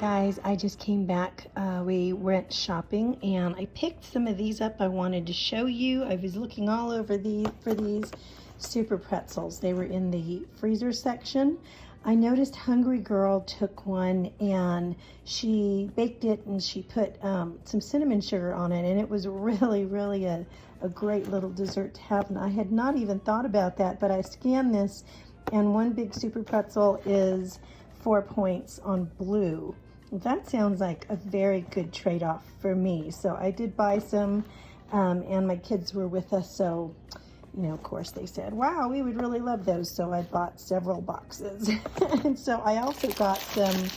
Guys, I just came back. We went shopping and I picked some of these up. I wanted to show you. I was looking all over for these super pretzels. They were in the freezer section. I noticed Hungry Girl took one and she baked it and she put some cinnamon sugar on it, and it was really a great little dessert to have. And I had not even thought about that, but I scanned this and one big super pretzel is 4 points on blue. That sounds like a very good trade-off for me. So I did buy some, and my kids were with us, so you know, of course they said, wow, we would really love those. So I bought several boxes. And so I also got some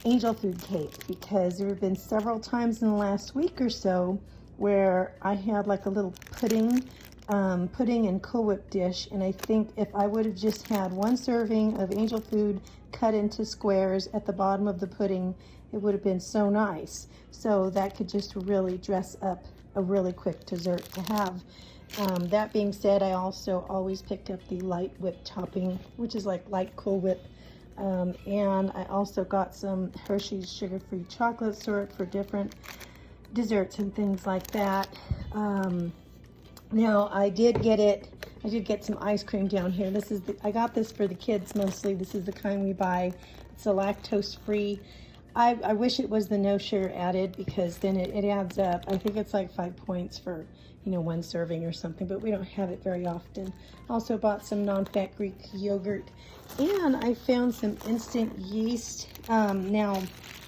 angel food cake, because there have been several times in the last week or so where I had like a little pudding and Cool Whip dish, and I think if I would have just had one serving of angel food cut into squares at the bottom of the pudding, it would have been so nice. So that could just really dress up a really quick dessert to have. That being said, I also always picked up the light whip topping, which is like light Cool Whip. And I also got some Hershey's sugar-free chocolate syrup for different desserts and things like that. Now I did get some ice cream down here. I got this for the kids mostly. This is the kind we buy. It's a lactose free. I wish it was the no sugar added, because then it adds up. I think it's like 5 points for, you know, one serving or something, but we don't have it very often. Also bought some non-fat Greek yogurt, and I found some instant yeast. Now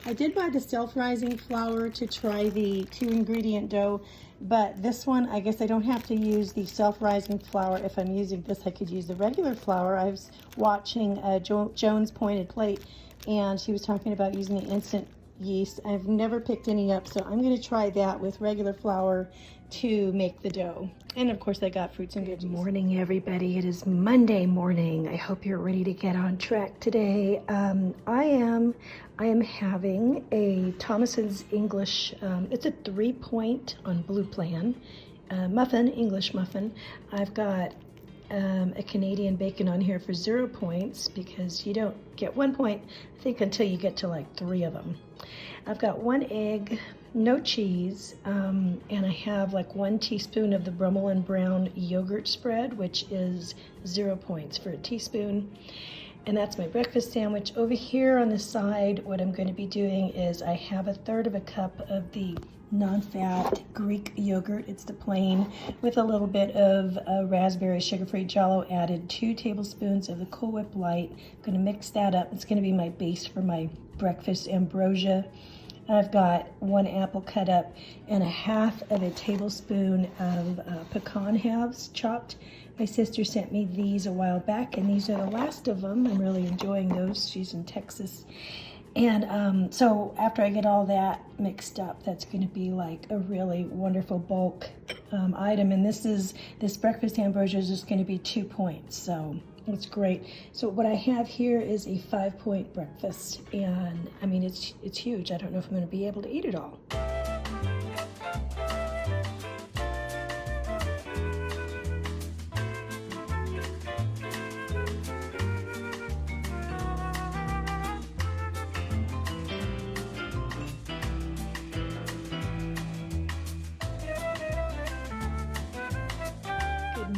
I did buy the self-rising flour to try the 2-ingredient dough, but this one, I guess I don't have to use the self-rising flour. If I'm using this, I could use the regular flour. I was watching Joan's Pointed Plate, and she was talking about using the instant yeast. I've never picked any up, so I'm going to try that with regular flour to make the dough. And of course I got fruits and veggies. Good morning, everybody. It is Monday morning. I hope you're ready to get on track today. I am having a Thomas's English, it's a 3-point on Blue Plan, muffin, English muffin. I've got a Canadian bacon on here for 0 points, because you don't get 1 point, I think, until you get to like 3 of them. I've got 1 egg, no cheese, and I have like 1 teaspoon of the Brummel and Brown yogurt spread, which is 0 points for a teaspoon. And that's my breakfast sandwich. Over here on the side, what I'm going to be doing is I have 1/3 of a cup of the non-fat Greek yogurt. It's the plain, with a little bit of raspberry sugar-free Jell-O added, 2 tablespoons of the Cool Whip Light. I'm going to mix that up. It's going to be my base for my breakfast ambrosia. I've got 1 apple cut up and 1/2 of a tablespoon of pecan halves chopped. My sister sent me these a while back, and these are the last of them. I'm really enjoying those. She's in Texas. And so after I get all that mixed up, that's going to be like a really wonderful bulk item. And this breakfast ambrosia is just going to be 2 points. So it's great. So what I have here is a 5-point breakfast. And I mean, it's huge. I don't know if I'm going to be able to eat it all.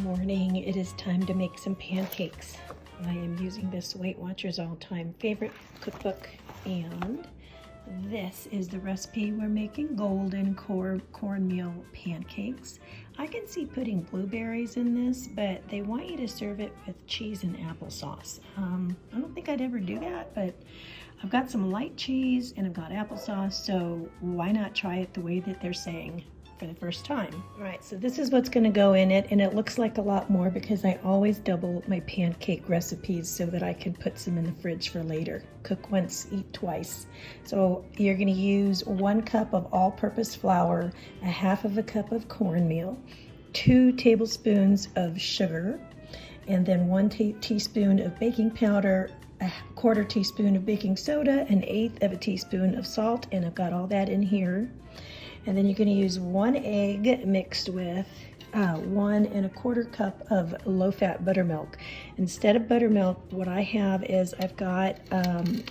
Morning, it is time to make some pancakes. I am using this Weight Watchers all-time favorite cookbook, and this is the recipe we're making: golden cornmeal pancakes. I can see putting blueberries in this, but they want you to serve it with cheese and applesauce. I don't think I'd ever do that, but I've got some light cheese and I've got applesauce, so why not try it the way that they're saying for the first time. All right, so this is what's going to go in it, and it looks like a lot more because I always double my pancake recipes so that I can put some in the fridge for later. Cook once, eat twice. So you're going to use 1 cup of all-purpose flour, 1/2 of a cup of cornmeal, 2 tablespoons of sugar, and then 1 teaspoon of baking powder, 1/4 teaspoon of baking soda, 1/8 of a teaspoon of salt, and I've got all that in here. And then you're going to use 1 egg mixed with 1 1/4 cup of low-fat buttermilk. Instead of buttermilk, what I have is I've got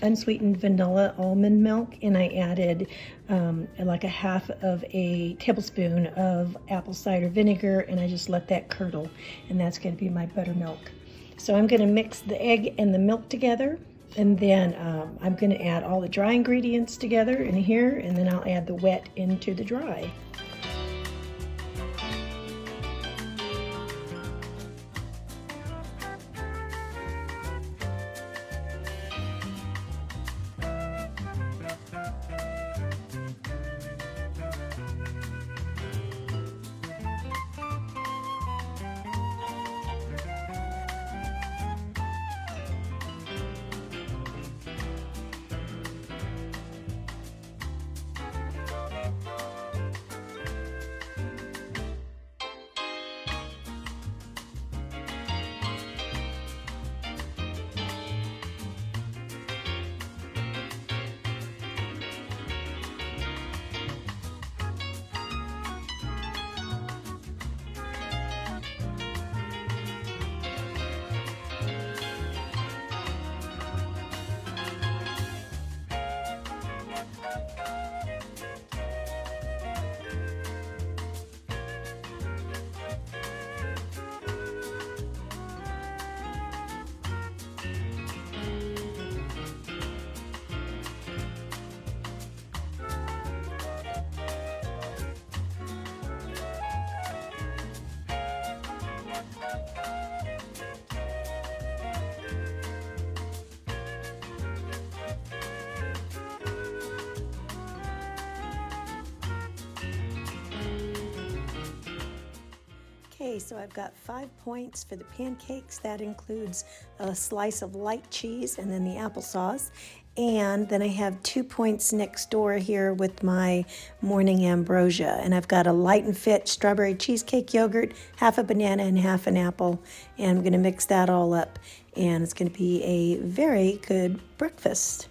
unsweetened vanilla almond milk, and I added like 1/2 of a tablespoon of apple cider vinegar, and I just let that curdle, and that's going to be my buttermilk. So I'm going to mix the egg and the milk together, and then I'm going to add all the dry ingredients together in here, and then I'll add the wet into the dry. Okay, so I've got 5 points for the pancakes. That includes a slice of light cheese and then the applesauce. And then I have 2 points next door here with my morning ambrosia. And I've got a light and fit strawberry cheesecake yogurt, 1/2 a banana and 1/2 an apple. And I'm going to mix that all up. And it's going to be a very good breakfast.